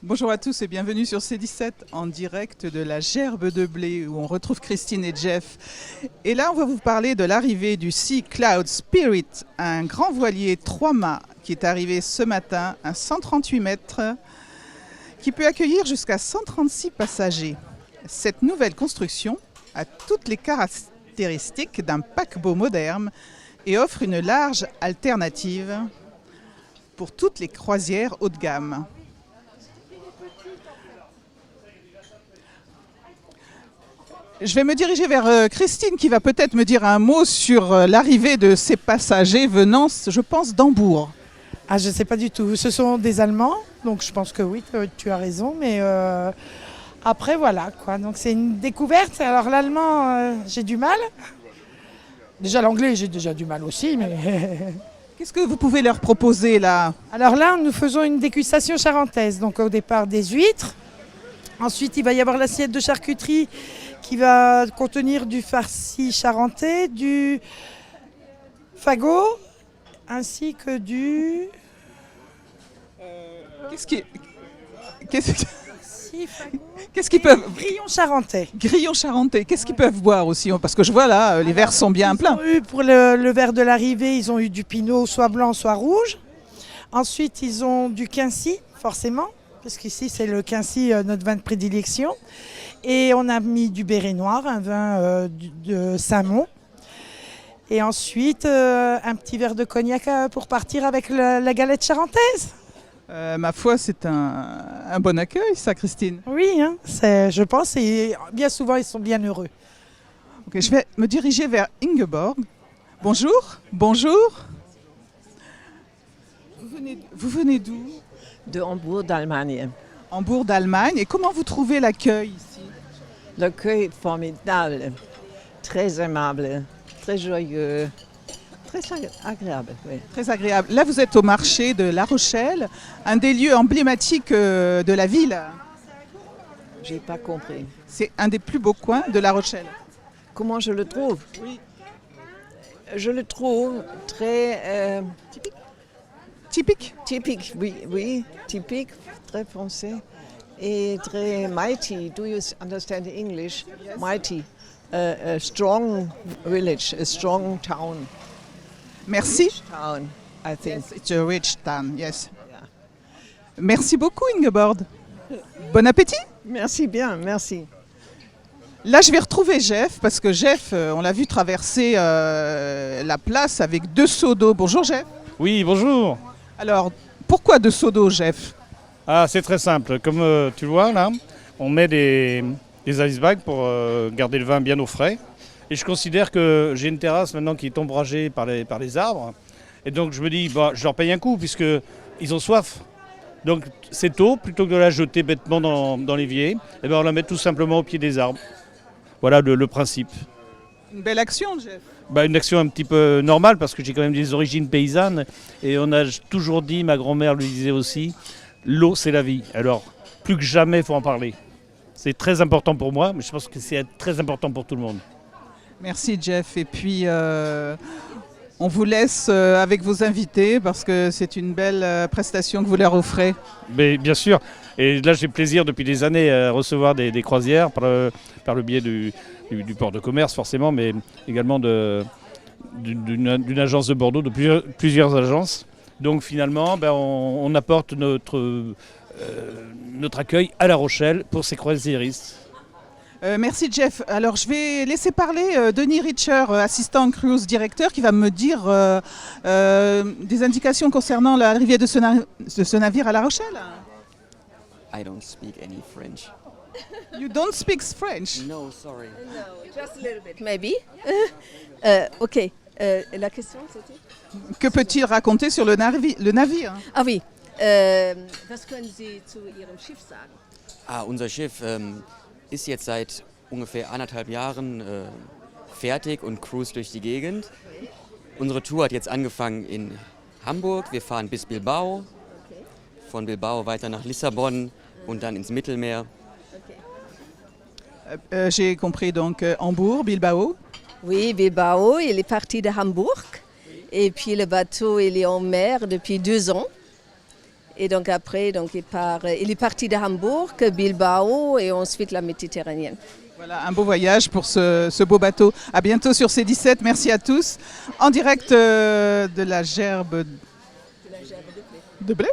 Bonjour à tous et bienvenue sur C17 en direct de la Gerbe de Blé où on retrouve Christine et Jeff. Et là, on va vous parler de l'arrivée du Sea Cloud Spirit, un grand voilier 3-mâts qui est arrivé ce matin à 138 mètres, qui peut accueillir jusqu'à 136 passagers. Cette nouvelle construction a toutes les caractéristiques d'un paquebot moderne et offre une large alternative pour toutes les croisières haut de gamme. Je vais me diriger vers Christine qui va peut-être me dire un mot sur l'arrivée de ces passagers venant, je pense, d'Hambourg. Ah, je ne sais pas du tout. Ce sont des Allemands, donc je pense que oui, tu as raison. Mais après, voilà, quoi. Donc c'est une découverte. Alors l'allemand, j'ai du mal. Déjà l'anglais, j'ai déjà du mal aussi. Mais Qu'est-ce que vous pouvez leur proposer là? alors là, nous faisons une dégustation charentaise. Donc au départ des huîtres. Ensuite, il va y avoir l'assiette de charcuterie qui va contenir du farci charentais, du fagot, ainsi que du... Qu'est-ce qu'ils peuvent... grillon charentais. Grillons charentais, qu'est-ce qu'ils peuvent boire aussi? Parce que je vois là, les verres sont bien pleins. Pour le verre de l'arrivée, ils ont eu du pinot, soit blanc, soit rouge. Ensuite, ils ont du quincy, forcément, parce qu'ici, c'est le quincy, notre vin de prédilection. Et on a mis du béret noir, un vin de Saint-Mont. Et ensuite, un petit verre de cognac pour partir avec la galette charentaise. Ma foi, c'est un bon accueil, ça, Christine. Oui, hein, je pense, et bien souvent, ils sont bien heureux. Okay, je vais me diriger vers Ingeborg. Bonjour. Bonjour. Vous venez d'où? De Hambourg, d'Allemagne. Hambourg d'Allemagne. Et comment vous trouvez l'accueil ici? L'accueil est formidable, très aimable, très joyeux, très agréable. Oui. Très agréable. Là, vous êtes au marché de La Rochelle, un des lieux emblématiques de la ville. J'ai pas compris. C'est un des plus beaux coins de La Rochelle. Comment je le trouve? Oui. Je le trouve très Typique. typique, oui, typique, très français et très mighty. Do you understand English? Yes. Mighty, a strong village, a strong town. Merci. Town, I think. Yes, it's a rich town, yes. Yeah. Merci beaucoup, Ingeborg. Bon appétit. Merci bien, merci. Là, je vais retrouver Jeff, parce que Jeff, on l'a vu traverser la place avec 2 seaux d'eau. Bonjour, Jeff. Oui, bonjour. Alors, pourquoi 2 seaux d'eau, Jeff? Ah, c'est très simple. Comme tu le vois là, on met des ice bags pour garder le vin bien au frais. Et je considère que j'ai une terrasse maintenant qui est ombragée par les arbres. Et donc je me dis, bah, je leur paye un coup puisqu'ils ont soif. Donc cette eau, plutôt que de la jeter bêtement dans l'évier, eh ben, on la met tout simplement au pied des arbres. Voilà le principe. Une belle action, Jeff. Bah, une action un petit peu normale parce que j'ai quand même des origines paysannes. Et on a toujours dit, ma grand-mère le disait aussi, l'eau c'est la vie. Alors plus que jamais il faut en parler. C'est très important pour moi, mais je pense que c'est très important pour tout le monde. Merci, Jeff. Et puis, on vous laisse avec vos invités parce que c'est une belle prestation que vous leur offrez. Mais bien sûr, et là j'ai plaisir depuis des années à recevoir des croisières par le biais du port de commerce forcément, mais également d'une agence de Bordeaux, de plusieurs agences. Donc finalement, ben, on apporte notre accueil à La Rochelle pour ces croisiéristes. Merci, Jeff. Alors, je vais laisser parler Denis Richer, assistant cruise directeur, qui va me dire des indications concernant l'arrivée de ce navire à La Rochelle. I don't speak any French. You don't speak French. No, sorry. No, just a little bit, maybe. Ok. La question, c'était? Que peut-il raconter sur le navire? Ah oui. Was können Sie zu Ihrem Schiff sagen? Unser Schiff ist jetzt seit ungefähr 1,5 Jahren fertig und cruist durch die Gegend. Unsere Tour hat jetzt angefangen in Hamburg. Wir fahren bis Bilbao. Von Bilbao weiter nach Lissabon und dann ins Mittelmeer. J'ai compris donc Hambourg, Bilbao. Oui, Bilbao, il est parti de Hambourg. Et puis le bateau, il est en mer depuis 2 ans. Et donc après, donc il est parti de Hambourg, Bilbao et ensuite la Méditerranée. Voilà, un beau voyage pour ce beau bateau. À bientôt sur C17. Merci à tous. En direct de la gerbe de blé.